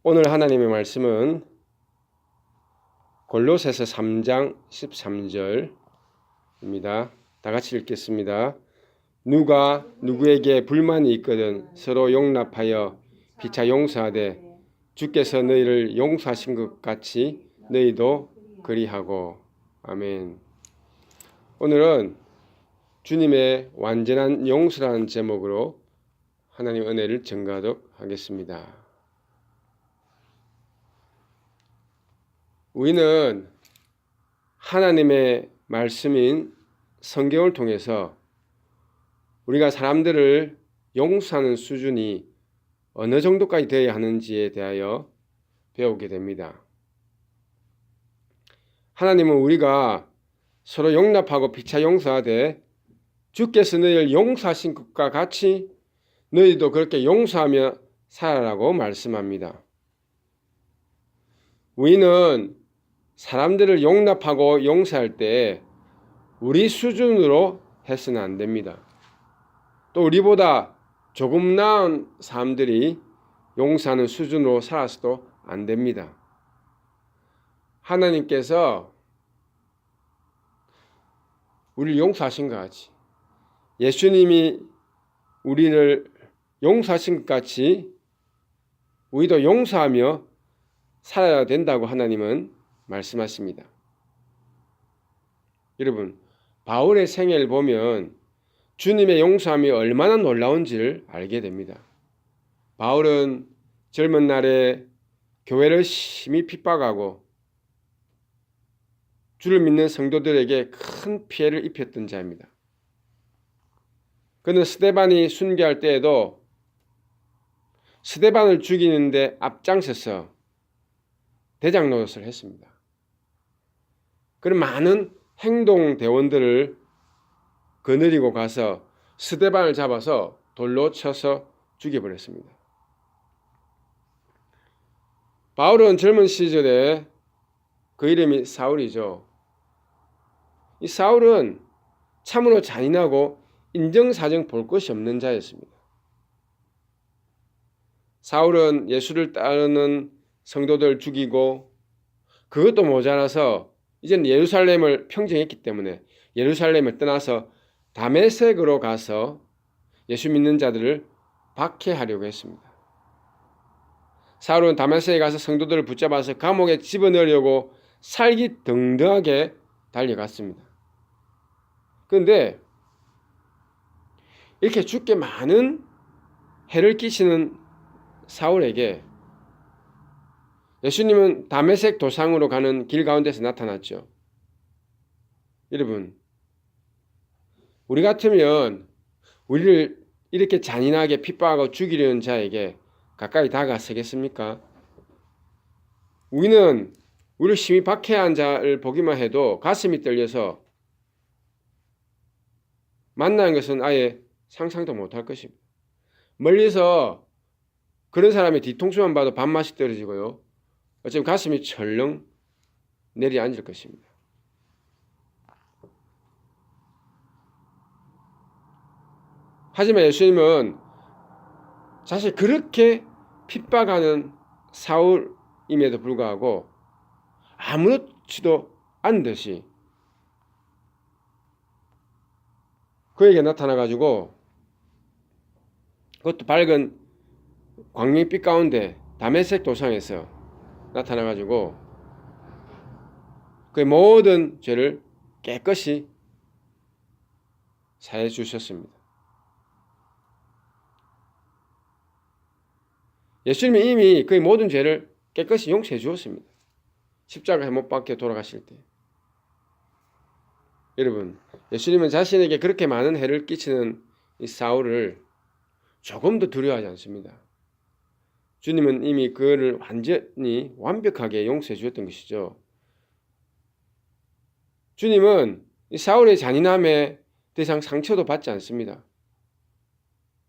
오늘 하나님의 말씀은 골로새서 3장 13절입니다. 다 같이 읽겠습니다. 누가 누구에게 불만이 있거든 서로 용납하여 피차 용서하되 주께서 너희를 용서하신 것 같이 너희도 그리하고. 아멘. 오늘은 주님의 완전한 용서라는 제목으로 하나님의 은혜를 전가하도록 하겠습니다. 우리는 하나님의 말씀인 성경을 통해서 우리가 사람들을 용서하는 수준이 어느 정도까지 되어야 하는지에 대하여 배우게 됩니다. 하나님은 우리가 서로 용납하고 피차 용서하되 주께서 너희를 용서하신 것과 같이 너희도 그렇게 용서하며 살아라고 말씀합니다. 우리는 사람들을 용납하고 용서할 때 우리 수준으로 해서는 안 됩니다. 또 우리보다 조금 나은 사람들이 용서하는 수준으로 살아서도 안 됩니다. 하나님께서 우리를 용서하신 것 같이, 예수님이 우리를 용서하신 것 같이 우리도 용서하며 살아야 된다고 하나님은 말씀하십니다. 여러분, 바울의 생애를 보면 주님의 용서함이 얼마나 놀라운지를 알게 됩니다. 바울은 젊은 날에 교회를 심히 핍박하고 주를 믿는 성도들에게 큰 피해를 입혔던 자입니다. 그는 스데반이 순교할 때에도 스데반을 죽이는데 앞장서서 대장 노릇을 했습니다. 그런 많은 행동대원들을 거느리고 가서 스데반을 잡아서 돌로 쳐서 죽여버렸습니다. 바울은 젊은 시절에 그 이름이 사울이죠. 이 사울은 참으로 잔인하고 인정사정 볼 것이 없는 자였습니다. 사울은 예수를 따르는 성도들 죽이고 그것도 모자라서 이제는 예루살렘을 평정했기 때문에 예루살렘을 떠나서 다메섹으로 가서 예수 믿는 자들을 박해하려고 했습니다. 사울은 다메섹에 가서 성도들을 붙잡아서 감옥에 집어넣으려고 살기등등하게 달려갔습니다. 그런데 이렇게 죽게 많은 해를 끼치는 사울에게 예수님은 다메섹 도상으로 가는 길 가운데서 나타났죠. 여러분, 우리 같으면 우리를 이렇게 잔인하게 핍박하고 죽이려는 자에게 가까이 다가서겠습니까? 우리는 우리를 심히 박해한 자를 보기만 해도 가슴이 떨려서 만나는 것은 아예 상상도 못할 것입니다. 멀리서 그런 사람의 뒤통수만 봐도 밥맛이 떨어지고요. 어쩌면 가슴이 철렁 내려앉을 것입니다. 하지만 예수님은 사실 그렇게 핍박하는 사울임에도 불구하고 아무렇지도 않은 듯이 그에게 나타나가지고 그것도 밝은 광명빛 가운데 다메섹 도상에서 나타나가지고 그의 모든 죄를 깨끗이 사해 주셨습니다. 예수님이 이미 그의 모든 죄를 깨끗이 용서해 주었습니다. 십자가에 못 박혀 돌아가실 때. 여러분, 예수님은 자신에게 그렇게 많은 해를 끼치는 이 사울을 조금도 두려워하지 않습니다. 주님은 이미 그를 완전히 완벽하게 용서해 주었던 것이죠. 주님은 이 사울의 잔인함에 더 이상 상처도 받지 않습니다.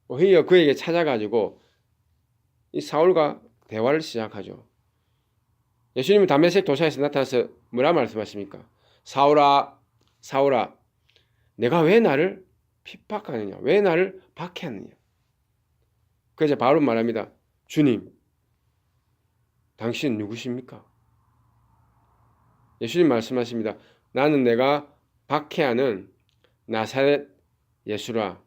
오히려 그에게 찾아가지고 이 사울과 대화를 시작하죠. 예수님은 다메섹 도상에서 나타나서 뭐라 말씀하십니까? 사울아, 사울아, 내가 왜 나를 핍박하느냐? 왜 나를 박해하느냐? 그래서 바울은 말합니다. 주님, 당신 누구십니까? 예수님 말씀하십니다. 나는 내가 박해하는 나사렛 예수라.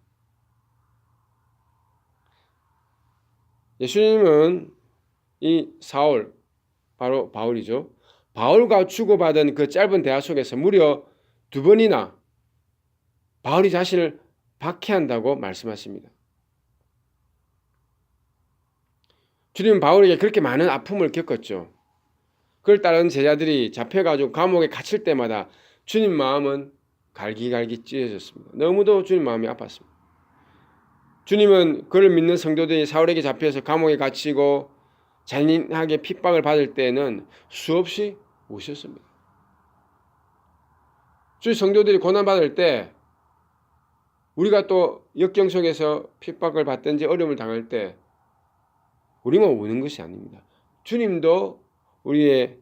예수님은 이 사울, 바로 바울이죠. 바울과 주고받은 그 짧은 대화 속에서 무려 2번이나 바울이 자신을 박해한다고 말씀하십니다. 주님은 바울에게 그렇게 많은 아픔을 겪었죠. 그걸 따른 제자들이 잡혀가지고 감옥에 갇힐 때마다 주님 마음은 갈기갈기 찢어졌습니다. 너무도 주님 마음이 아팠습니다. 주님은 그를 믿는 성도들이 사울에게 잡혀서 감옥에 갇히고 잔인하게 핍박을 받을 때에는 수없이 오셨습니다. 주의 성도들이 고난받을 때 우리가 또 역경 속에서 핍박을 받든지 어려움을 당할 때 우리만 우는 것이 아닙니다. 주님도 우리의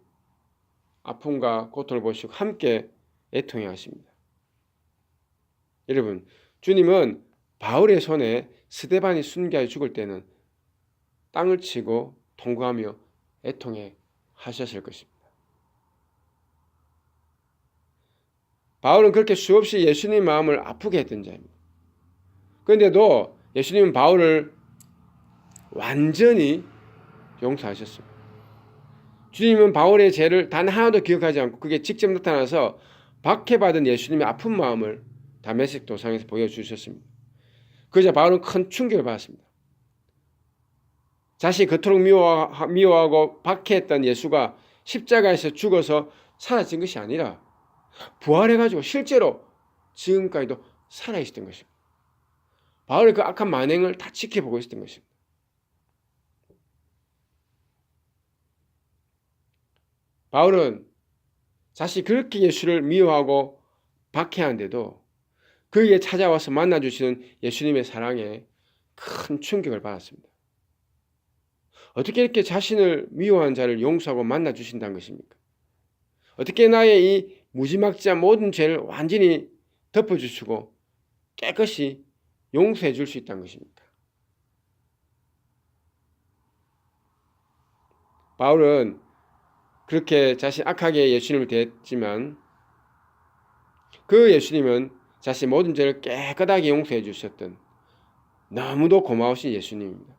아픔과 고통을 보시고 함께 애통해 하십니다. 여러분, 주님은 바울의 손에 스데반이 순교하여 죽을 때는 땅을 치고 통곡하며 애통해 하셨을 것입니다. 바울은 그렇게 수없이 예수님 마음을 아프게 했던 자입니다. 그런데도 예수님은 바울을 완전히 용서하셨습니다. 주님은 바울의 죄를 단 하나도 기억하지 않고 그게 직접 나타나서 박해받은 예수님의 아픈 마음을 다메섹 도상에서 보여주셨습니다. 그러자 바울은 큰 충격을 받았습니다. 자신이 그토록 미워하고 박해했던 예수가 십자가에서 죽어서 사라진 것이 아니라 부활해가지고 실제로 지금까지도 살아있었던 것입니다. 바울의 그 악한 만행을 다 지켜보고 있었던 것입니다. 바울은 자신이 그렇게 예수를 미워하고 박해하는데도 그에게 찾아와서 만나주시는 예수님의 사랑에 큰 충격을 받았습니다. 어떻게 이렇게 자신을 미워한 자를 용서하고 만나주신다는 것입니까? 어떻게 나의 이 무지막지한 모든 죄를 완전히 덮어주시고 깨끗이 용서해 줄 수 있다는 것입니까? 바울은 그렇게 자신 악하게 예수님을 대했지만 그 예수님은 자신의 모든 죄를 깨끗하게 용서해 주셨던 너무도 고마우신 예수님입니다.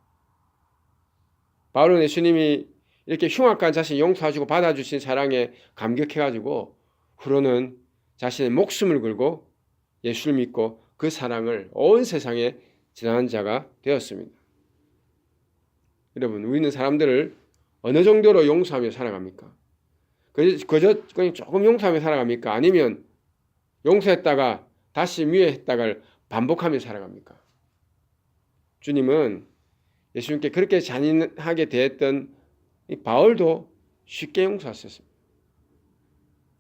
바울은 예수님이 이렇게 흉악한 자신을 용서하시고 받아주신 사랑에 감격해가지고 후로는 자신의 목숨을 걸고 예수를 믿고 그 사랑을 온 세상에 전하는 자가 되었습니다. 여러분, 우리는 사람들을 어느 정도로 용서하며 살아갑니까? 그저 그냥 조금 용서하며 살아갑니까? 아니면 용서했다가 다시 미워했다가 반복하며 살아갑니까? 주님은 예수님께 그렇게 잔인하게 대했던 이 바울도 쉽게 용서하셨습니다.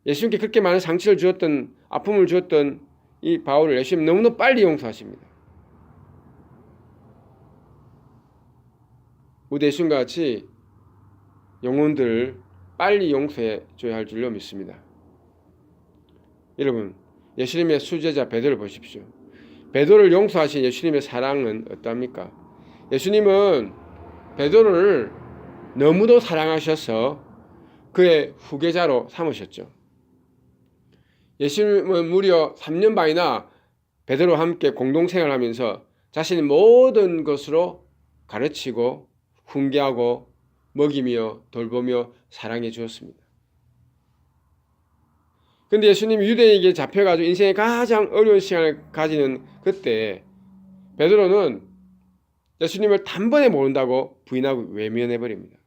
예수님께 그렇게 많은 상처를 주었던, 아픔을 주었던 이 바울을 예수님 너무나 빨리 용서하십니다. 우리 예수님과 같이 영혼들을 빨리 용서해 줘야 할 줄로 믿습니다. 여러분, 예수님의 수제자 베드로를 보십시오. 베드로를 용서하신 예수님의 사랑은 어떠합니까? 예수님은 베드로를 너무도 사랑하셔서 그의 후계자로 삼으셨죠. 예수님은 무려 3년 반이나 베드로와 함께 공동생활하면서 자신의 모든 것으로 가르치고 훈계하고 먹이며 돌보며 사랑해 주었습니다. 그런데 예수님이 유대인에게 잡혀가지고 인생의 가장 어려운 시간을 가지는 그때 베드로는 예수님을 단번에 모른다고 부인하고 외면해버립니다.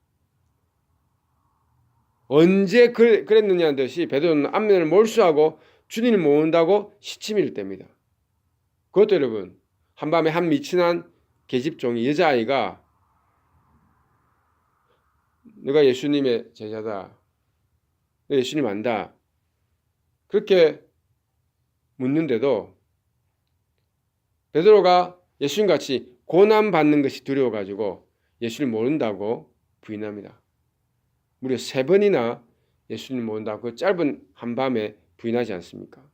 언제 그랬느냐는 듯이 베드로는 안면을 몰수하고 주님을 모른다고 시치미를 뗍니다. 그것도 여러분, 한밤에 한 미친한 계집종이 여자아이가 너가 예수님의 제자다, 너 예수님 안다, 그렇게 묻는데도 베드로가 예수님같이 고난받는 것이 두려워가지고 예수님 모른다고 부인합니다. 무려 3번이나 예수님 모른다고 그 짧은 한밤에 부인하지 않습니까?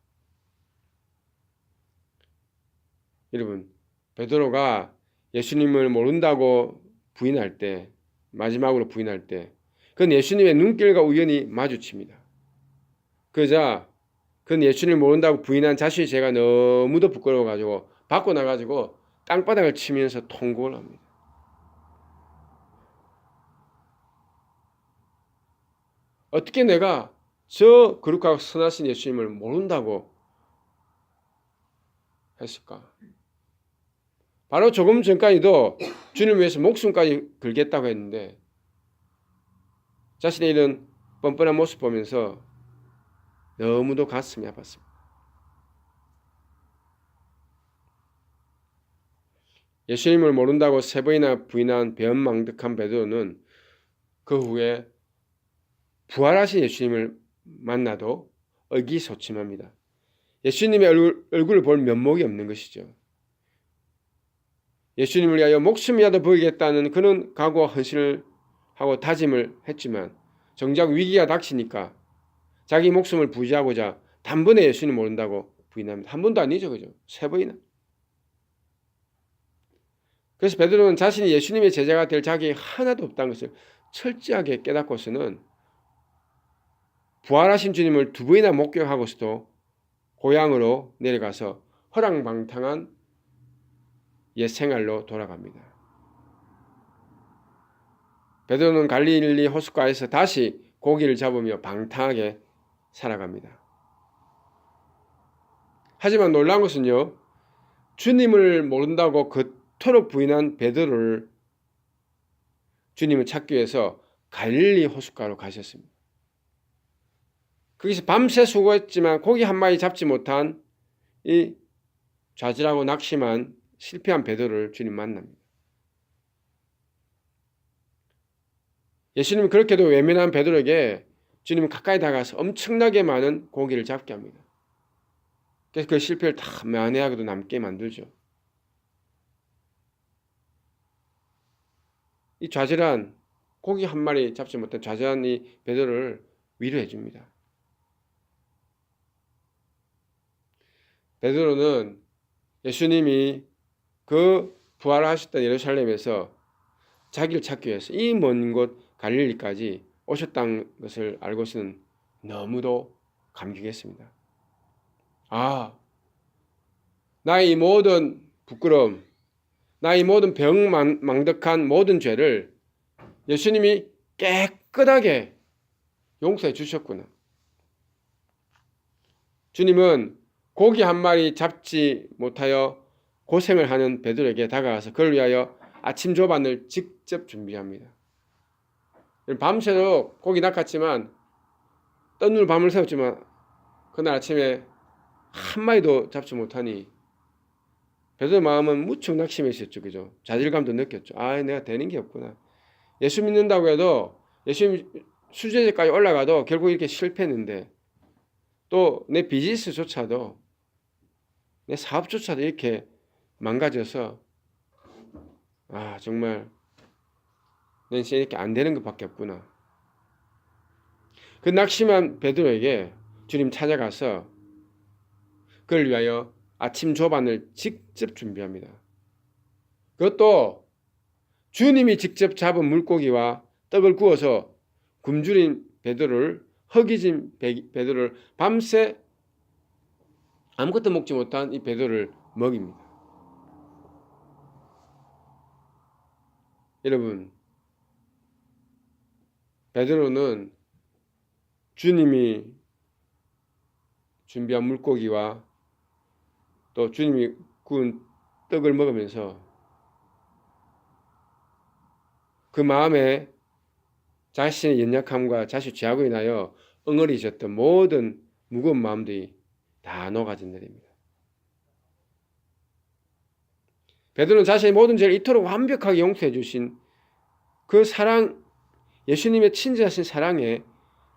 여러분, 베드로가 예수님을 모른다고 부인할 때, 마지막으로 부인할 때 그는 예수님의 눈길과 우연히 마주칩니다. 그러자 그는 예수님을 모른다고 부인한 자신의 죄가 너무도 부끄러워가지고 밖으로 나가지고 땅바닥을 치면서 통곡을 합니다. 어떻게 내가 저 거룩하고 선하신 예수님을 모른다고 했을까? 바로 조금 전까지도 주님을 위해서 목숨까지 걸겠다고 했는데 자신의 이런 뻔뻔한 모습 보면서 너무도 가슴이 아팠습니다. 예수님을 모른다고 세 번이나 부인한 배은망덕한 베드로는 그 후에 부활하신 예수님을 만나도 의기소침합니다. 예수님의 얼굴을 볼 면목이 없는 것이죠. 예수님을 위하여 목숨이라도 버리겠다는 그런 각오와 헌신을 하고 다짐을 했지만 정작 위기가 닥치니까 자기 목숨을 부지하고자 단번에 예수님 모른다고 부인합니다. 한 번도 아니죠, 그죠? 세 번이나. 그래서 베드로는 자신이 예수님의 제자가 될 자격이 하나도 없다는 것을 철저하게 깨닫고서는 부활하신 주님을 두 번이나 목격하고서도 고향으로 내려가서 허랑방탕한 옛 생활로 돌아갑니다. 베드로는 갈릴리 호숫가에서 다시 고기를 잡으며 방탕하게 살아갑니다. 하지만 놀라운 것은요, 주님을 모른다고 그토록 부인한 베드로를 주님을 찾기 위해서 갈릴리 호숫가로 가셨습니다. 거기서 밤새 수고했지만 고기 한 마리 잡지 못한 이 좌절하고 낙심한 실패한 베드로를 주님 만납니다. 예수님은 그렇게도 외면한 베드로에게 주님은 가까이 다가가서 엄청나게 많은 고기를 잡게 합니다. 그래서 그 실패를 다 만회하고도 남게 만들죠. 이 좌절한 고기 한 마리 잡지 못한 좌절한 이 베드로를 위로해 줍니다. 베드로는 예수님이 그 부활하셨던 예루살렘에서 자기를 찾기 위해서 이 먼 곳 갈릴리까지 오셨다는 것을 알고서는 너무도 감격했습니다. 아, 나의 모든 부끄러움, 나의 모든 병망덕한 모든 죄를 예수님이 깨끗하게 용서해 주셨구나. 주님은 고기 한 마리 잡지 못하여 고생을 하는 베드로에게 다가가서 그를 위하여 아침 조반을 직접 준비합니다. 밤새도록 고기 낚았지만 떴는 밤을 새웠지만 그날 아침에 한 마리도 잡지 못하니 베드로 마음은 무척 낙심했었죠. 그죠? 좌절감도 느꼈죠. 아, 내가 되는 게 없구나. 예수 믿는다고 해도 예수님 수제자까지 올라가도 결국 이렇게 실패했는데 또 내 비즈니스조차도 내 사업조차도 이렇게 망가져서 아, 정말 내 인생이 이렇게 안 되는 것밖에 없구나. 그 낙심한 베드로에게 주님 찾아가서 그를 위하여 아침 조반을 직접 준비합니다. 그것도 주님이 직접 잡은 물고기와 떡을 구워서 굶주린 베드로를 허기진 베드로를 밤새 아무것도 먹지 못한 이 베드로를 먹입니다. 여러분, 베드로는 주님이 준비한 물고기와 또 주님이 구운 떡을 먹으면서 그 마음에 자신의 연약함과 자신의 죄악으로 인하여 엉어리졌던 모든 무거운 마음들이 다 녹아진 날입니다. 베드로는 자신의 모든 죄를 이토록 완벽하게 용서해 주신 그 사랑, 예수님의 친절하신 사랑에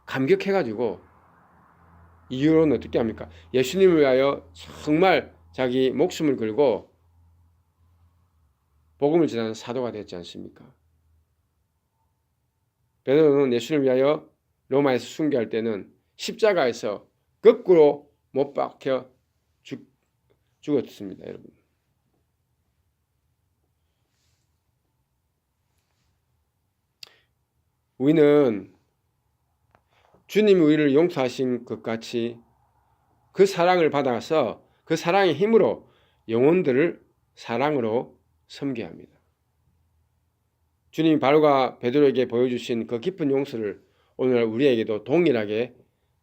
감격해가지고 이후로는 어떻게 합니까? 예수님을 위하여 정말 자기 목숨을 걸고 복음을 전하는 사도가 되었지 않습니까? 베드로는 예수님을 위하여 로마에서 순교할 때는 십자가에서 거꾸로 못 박혀 죽었습니다, 여러분. 우리는 주님이 우리를 용서하신 것 같이 그 사랑을 받아서 그 사랑의 힘으로 영혼들을 사랑으로 섬겨야 합니다. 주님이 바울과 베드로에게 보여주신 그 깊은 용서를 오늘날 우리에게도 동일하게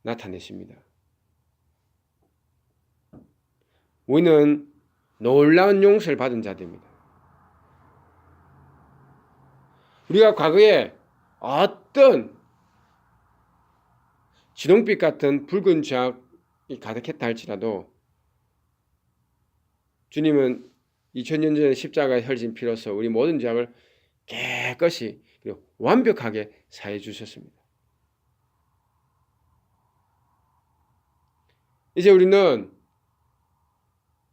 나타내십니다. 우리는 놀라운 용서를 받은 자들입니다. 우리가 과거에 어떤 진홍빛 같은 붉은 죄악이 가득했다 할지라도 주님은 2000년 전에 십자가에 흘린 피로서 우리 모든 죄악을 깨끗이 그리고 완벽하게 사해 주셨습니다. 이제 우리는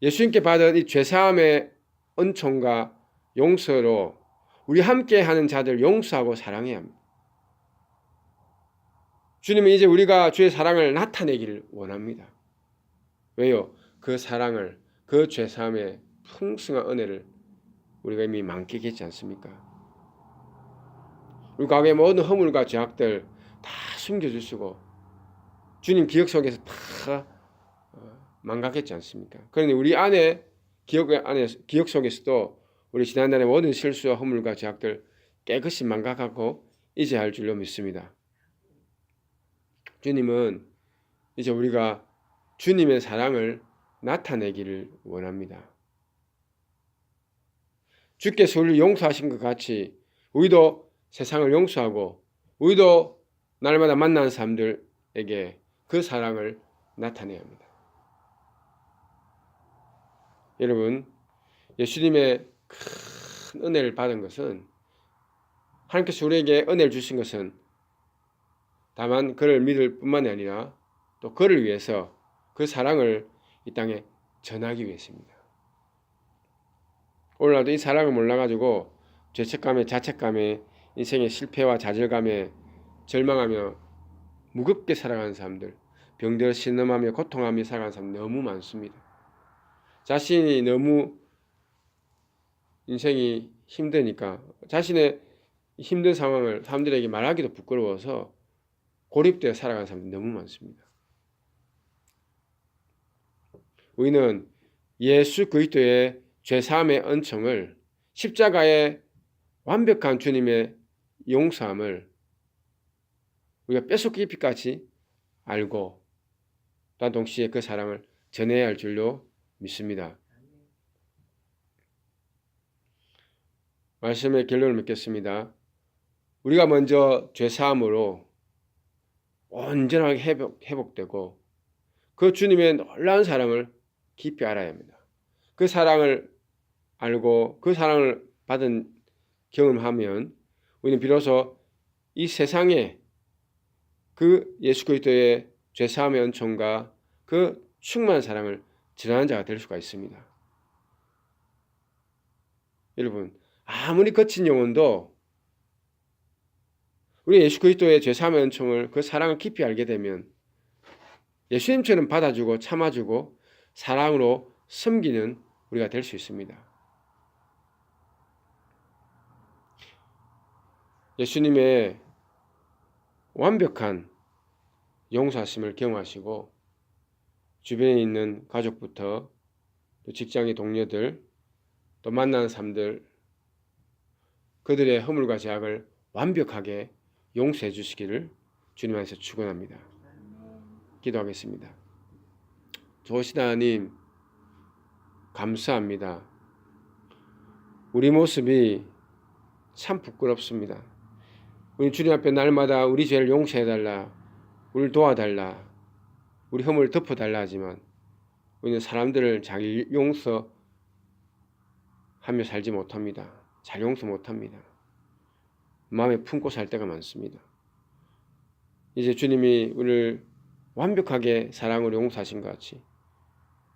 예수님께 받은 이 죄사함의 은총과 용서로 우리 함께하는 자들 용서하고 사랑해야 합니다. 주님은 이제 우리가 주의 사랑을 나타내기를 원합니다. 왜요? 그 사랑을, 그 죄사함의 풍성한 은혜를 우리가 이미 만끽했지 않습니까? 우리 과거의 모든 허물과 죄악들 다 숨겨주시고 주님 기억 속에서 다 망각했지 않습니까? 그런데 우리 안에 기억 속에서도 우리 지난날의 모든 실수와 허물과 죄악들 깨끗이 망각하고 이제야 할 줄로 믿습니다. 주님은 이제 우리가 주님의 사랑을 나타내기를 원합니다. 주께서 우리를 용서하신 것 같이 우리도 세상을 용서하고 우리도 날마다 만나는 사람들에게 그 사랑을 나타내야 합니다. 여러분, 예수님의 큰 은혜를 받은 것은 하나님께서 우리에게 은혜를 주신 것은 다만 그를 믿을 뿐만이 아니라 또 그를 위해서 그 사랑을 이 땅에 전하기 위해서입니다. 오늘날도 이 사랑을 몰라가지고 죄책감에 자책감에 인생의 실패와 좌절감에 절망하며 무겁게 살아가는 사람들, 병들어 신음하며 고통하며 살아가는 사람 너무 많습니다. 자신이 너무 인생이 힘드니까 자신의 힘든 상황을 사람들에게 말하기도 부끄러워서 고립되어 살아가는 사람들이 너무 많습니다. 우리는 예수 그리스도의 죄사함의 은총을 십자가의 완벽한 주님의 용서함을 우리가 뼛속 깊이까지 알고 또한 동시에 그 사랑을 전해야 할 줄로 믿습니다. 말씀의 결론을 맺겠습니다. 우리가 먼저 죄사함으로 온전하게 회복되고 그 주님의 놀라운 사랑을 깊이 알아야 합니다. 그 사랑을 알고 그 사랑을 받은 경험하면 우리는 비로소 이 세상에 그 예수 그리스도의 죄사함의 은총과 그 충만한 사랑을 전하는 자가 될 수가 있습니다. 여러분, 아무리 거친 영혼도 우리 예수 그리스도의 죄사함의 은총을 그 사랑을 깊이 알게 되면 예수님처럼 받아주고 참아주고 사랑으로 섬기는 우리가 될 수 있습니다. 예수님의 완벽한 용서하심을 경험하시고 주변에 있는 가족부터 또 직장의 동료들 또 만나는 사람들 그들의 허물과 죄악을 완벽하게 용서해 주시기를 주님 안에서 축원합니다. 기도하겠습니다. 좋으신 하나님 감사합니다. 우리 모습이 참 부끄럽습니다. 우리 주님 앞에 날마다 우리 죄를 용서해달라, 우리를 도와달라, 우리 허물을 덮어달라 하지만 우리는 사람들을 잘 용서하며 살지 못합니다. 잘 용서 못합니다. 마음에 품고 살 때가 많습니다. 이제 주님이 우리를 완벽하게 사랑으로 용서하신 것 같이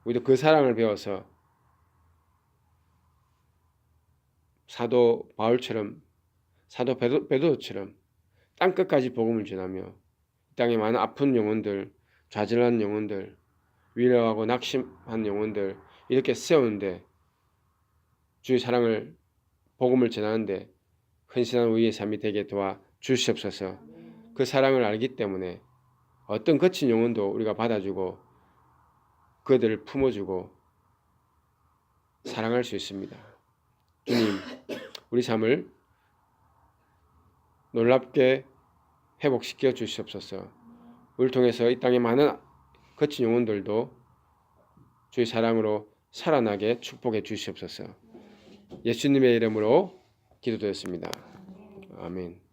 우리도 그 사랑을 배워서 사도 바울처럼 사도 베드로처럼 땅끝까지 복음을 전하며 땅에 많은 아픈 영혼들, 좌절한 영혼들, 위로하고 낙심한 영혼들 이렇게 세우는데 주의 사랑을 복음을 전하는데 헌신한 우리의 삶이 되게 도와 주시옵소서. 그 사랑을 알기 때문에 어떤 거친 영혼도 우리가 받아주고 그들을 품어주고 사랑할 수 있습니다. 주님, 우리 삶을 놀랍게 회복시켜 주시옵소서. 우리를 통해서 이 땅의 많은 거친 영혼들도 주의 사랑으로 살아나게 축복해 주시옵소서. 예수님의 이름으로 기도드렸습니다. 아멘.